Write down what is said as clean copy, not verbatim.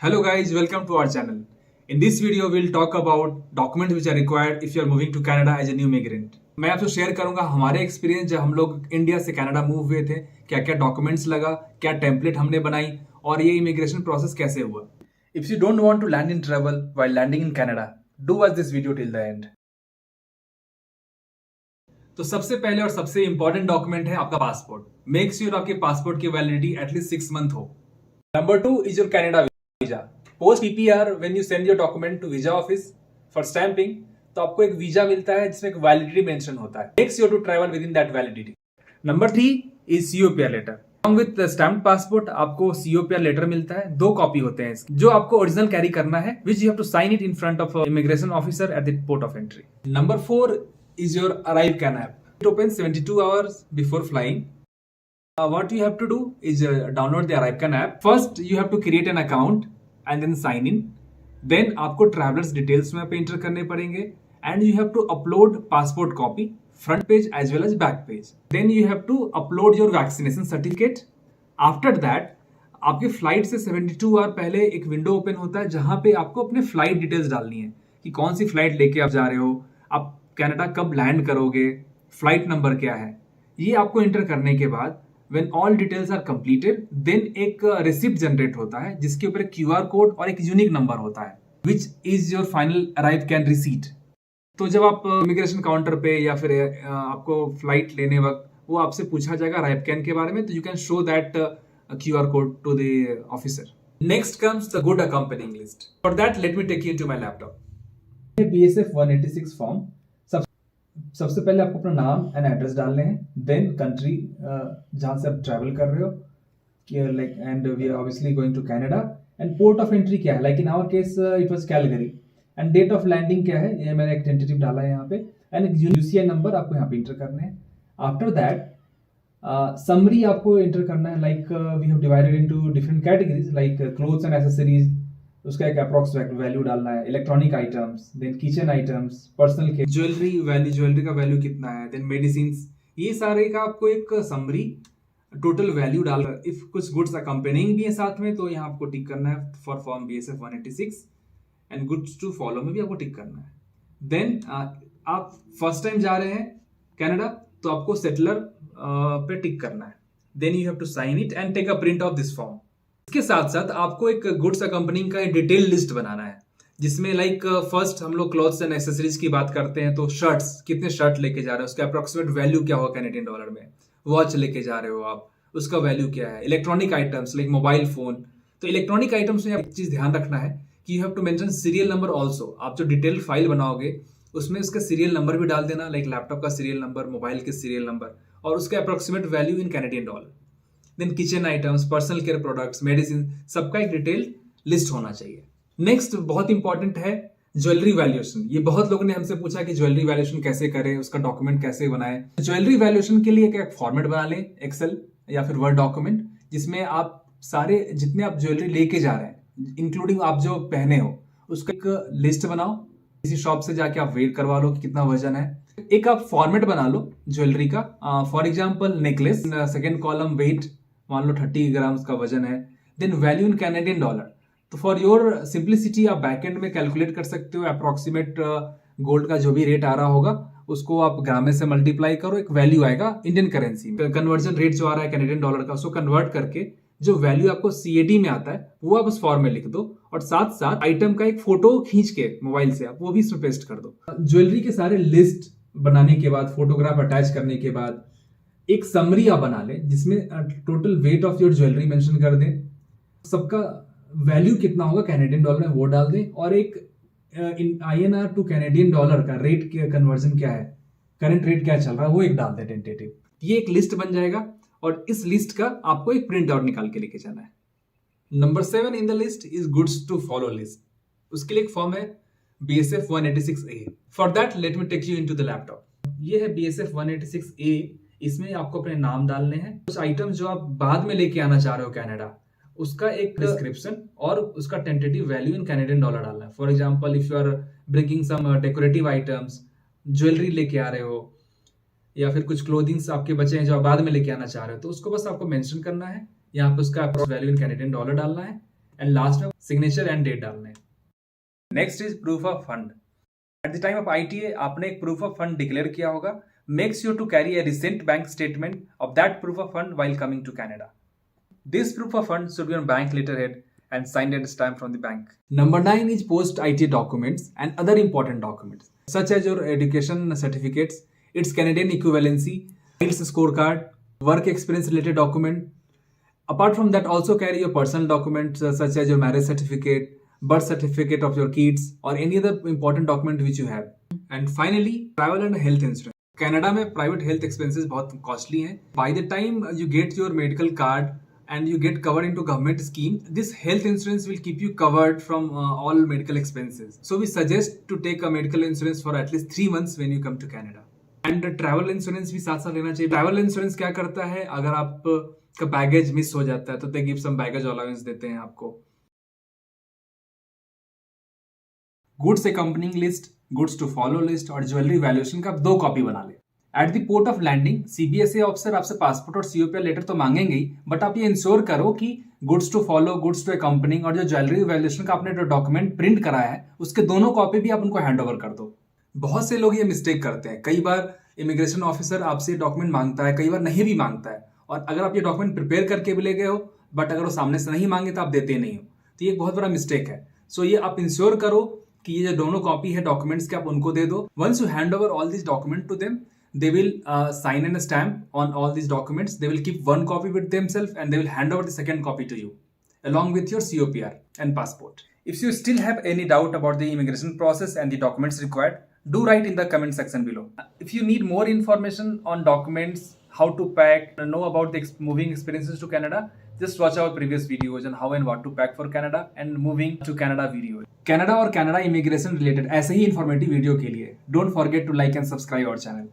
Hello guys, welcome to our channel. In this video, we'll talk about documents which are required if you are moving to Canada as a new migrant. मैं आपसे share करूंगा हमारे experience जब हम लोग India से Canada move हुए थे, क्या क्या डॉक्यूमेंट्स लगा, क्या टेम्पलेट हमने बनाई और ये इमिग्रेशन प्रोसेस कैसे हुआ. If you don't want to land in trouble while landing in Canada, do watch this video till the end. तो सबसे पहले और सबसे इंपॉर्टेंट डॉक्यूमेंट है आपका पासपोर्ट. मेक श्योर आपके पासपोर्ट की वैलिडिटी एटलीस्ट 6 मंथ हो. Number 2 is your Canada visa. Post PPR when you send your document to visa office for stamping, तो आपको एक वीजा मिलता है जिसमें एक वैलिडिटी मेंशन होता है. Make sure to travel with in that validity. Number 3 is COPR letter. Along with stamp passport आपको सीओपीआर लेटर मिलता है. 2 कॉपी होते हैं इसके, जो आपको ओरिजिनल कैरी करना है, which you have to sign it in front of immigration officer at the port of entry. Number 4 is your ArriveCAN app. It opens 72 hours before flying. What you have to do is download the ArriveCAN app. First, you have to create an account and then sign in. Then आपको travelers details में enter करने पड़ेंगे and you have to upload passport copy, front page as well as back page. Then you have to upload your vaccination certificate. After that, आपके flight से 72 our पहले एक window open होता है जहां पे आपको अपने फ्लाइट डिटेल्स डालनी है कि कौन सी फ्लाइट लेके आप जा रहे हो, आप कनाडा कब लैंड करोगे, फ्लाइट नंबर क्या है. ये आपको एंटर करने के बाद when all details are completed, then एक रिसिप्ट जनरेट होता है जिसके ऊपर एक क्यूआर कोड और एक यूनिक नंबर होता है, which is your final ArriveCAN receipt. तो जब आप इमिग्रेशन काउंटर पे या फिर आपको फ्लाइट लेने वक्त वो आपसे पूछा जाएगा ArriveCAN के बारे में, तो you can show that QR code to the officer. Next comes the good accompanying list. For that, let me take you into my laptop. BSF 186 form. सबसे पहले आपको अपना नाम एंड एड्रेस डालने हैं, देन कंट्री जहां से आप ट्रैवल कर रहे हो, like and we are obviously going to Canada, and port of entry क्या है, like in our case it was Calgary, and date of landing क्या है, ये मैंने एक टेंटेटिव डाला है यहाँ पे, एंड यूसीआई नंबर आपको यहाँ पे इंटर करने हैं. आफ्टर दैट समरी आपको एंटर करना है, like we have divided into different categories like clothes and accessories, उसका एक अप्रॉक्स वैल्यू डालना है, electronic items, then kitchen items, personal care, jewellery का वैल्यू कितना है, देन मेडिसिन, ये सारे का आपको एक समरी टोटल वैल्यू डाल. इफ कुछ गुड्स अकम्पेनिंग भी है साथ में तो यहाँ आपको टिक करना है for form BSF 186, and goods to follow में भी आपको टिक करना है. देन आप फर्स्ट टाइम जा रहे हैं कनाडा तो आपको सेटलर पे टिक करना है. Then you have to sign it and take a print of this form. इसके साथ साथ आपको एक गुड्स अकम्पनिंग का एक डिटेल लिस्ट बनाना है, जिसमें लाइक फर्स्ट हम लोग क्लॉथ्स एंड एक्सेसरीज की बात करते हैं तो शर्ट्स, कितने शर्ट लेके जा रहे हो, उसका अप्रोक्सीमेट वैल्यू क्या होगा कैनेडियन डॉलर में. वॉच लेके जा रहे हो आप, उसका वैल्यू क्या है. Electronic items like mobile phone, तो इलेक्ट्रॉनिक आइटम्स में एक चीज ध्यान रखना है कि you have to mention serial number also. आप जो डिटेल फाइल बनाओगे उसमें उसका सीरियल नंबर भी डाल देना, लाइक लैपटॉप का सीरियल नंबर, मोबाइल के सीरियल नंबर और उसका approximate value in Canadian dollar. Then kitchen items, personal care products, medicine, सबका एक डिटेल लिस्ट होना चाहिए. नेक्स्ट बहुत इंपॉर्टेंट है ज्वेलरी वैल्यूएशन. ये बहुत लोगों ने हमसे पूछा कि ज्वेलरी वैल्यूएशन कैसे करें, उसका डॉक्यूमेंट कैसे बनाएं. ज्वेलरी वैल्यूएशन के लिए एक फॉर्मेट बना लें, एक्सेल या फिर वर्ड डॉक्यूमेंट, जिसमें आप सारे जितने आप ज्वेलरी लेके जा रहे हैं इंक्लूडिंग आप जो पहने हो उसका एक लिस्ट बनाओ. किसी शॉप से जाके आप वेट करवा लो कि कितना वजन है. एक आप फॉर्मेट बना लो ज्वेलरी का. For example necklace, second column weight, मान लो 30 ग्राम का वजन है. Then value in Canadian dollar. तो फॉर योर सिंप्लिसिटी आप बैकएंड में कैलकुलेट कर सकते हो. अप्रोक्सीमेट गोल्ड का जो भी रेट आ रहा होगा उसको आप ग्राम में से मल्टीप्लाई करो, एक वैल्यू आएगा इंडियन करेंसी में. कन्वर्जन रेट जो आ रहा है कैनेडियन डॉलर का, उसको कन्वर्ट करके जो वैल्यू आपको CAD में आता है वो आप उस फॉर्म में लिख दो, और साथ साथ आइटम का एक फोटो खींच के मोबाइल से आप वो भी इसमें पेस्ट कर दो. ज्वेलरी के सारे लिस्ट बनाने के बाद, फोटोग्राफ अटैच करने के बाद एक समरी आप बना ले जिसमें total weight of your jewellery mention कर दें, सबका वैल्यू कितना होगा कैनेडियन डॉलर में वो डाल दें, और एक इन INR टू कैनेडियन डॉलर का रेट के कन्वर्जन क्या है, करंट रेट क्या चल रहा है वो एक डाल दें टेंटेटिव. ये एक लिस्ट बन जाएगा और इस लिस्ट का आपको एक प्रिंट आउट निकाल के लेके जाना है. Number 7 in the list is goods to follow list. उसके लिए एक फॉर्म है BSF 186A. For that let me take you into the laptop. ये है BSF 186A. इसमें आपको अपने नाम डालने हैं, कुछ आइटम जो आप बाद में लेके आना चाह रहे हो कनाडा, उसका एक डिस्क्रिप्शन और उसका tentative value in Canadian dollar डालना है. For example if you are bringing some decorative items, jewellery लेके आ रहे हो या फिर कुछ क्लोथिंग्स आपके बचे हैं जो आप बाद में लेके आना चाह रहे हो, तो उसको बस आपको मेंशन करना है. यहाँ पे उसका वैल्यू इन कैनेडियन डॉलर डालना है एंड लास्ट में सिग्नेचर एंड डेट डालना है। Next is proof of fund. At the time of ITA आपने एक प्रूफ ऑफ फंड डिक्लेयर किया होगा। Make sure to carry a recent bank statement of that proof of fund while coming to Canada. This proof of fund should be on bank letterhead and signed and stamped from the bank. Number 9 is post ITA documents and other important documents such as your education certificates, its Canadian equivalency, IELTS scorecard, work experience related document. Apart from that, also carry your personal documents such as your marriage certificate, birth certificate of your kids, or any other important document which you have. And finally, travel and health insurance. Canada में private health expenses बहुत costly हैं. By the time you get your medical card and you get covered into government scheme, this health insurance will keep you covered from all medical expenses. So we suggest to take a medical insurance for at least 3 months when you come to Canada. And travel insurance भी साथ साथ लेना चाहिए. Travel insurance क्या करता है, अगर आप का बैगेज मिस हो जाता है तो they give some baggage allowance देते हैं आपको. Goods accompanying list, goods to follow list और ज्वेलरी वैल्यूएशन का आप 2 कॉपी बना ले. At the port of landing CBSA officer आपसे पासपोर्ट और COPR लेटर तो मांगेंगे ही, बट आप ये इंश्योर करो कि goods to follow, goods to accompanying और जो ज्वेलरी वैल्यूएशन का आपने जो डॉक्यूमेंट प्रिंट कराया है उसके दोनों कॉपी भी आप उनको हैंड ओवर कर दो. बहुत से लोग ये मिस्टेक करते हैं. कई बार इमिग्रेशन ऑफिसर आपसे डॉक्यूमेंट मांगता है, कई बार नहीं भी मांगता है, और अगर आप ये डॉक्यूमेंट प्रिपेयर करके भी ले गए हो बट अगर वो सामने से नहीं मांगे तो आप देते नहीं हो, तो ये एक बहुत बड़ा मिस्टेक है. सो ये आप इंश्योर करो कि ये जो दोनों कॉपी है डॉक्यूमेंट्स के आप उनको दे दो. Once you hand over all this document to them, they will sign and stamp on all these documents. They will keep one copy with themselves and they will hand over the second copy to you along with your COPR and passport. If you still have any doubt about the immigration process and the documents required, do write in the comment section below. If you need more information on documents, how to pack, know about the moving experiences to Canada, just watch our previous videos on how and what to pack for Canada and moving to Canada video. Canada और Canada immigration related ऐसे ही informative video के लिए don't forget to like and subscribe our channel.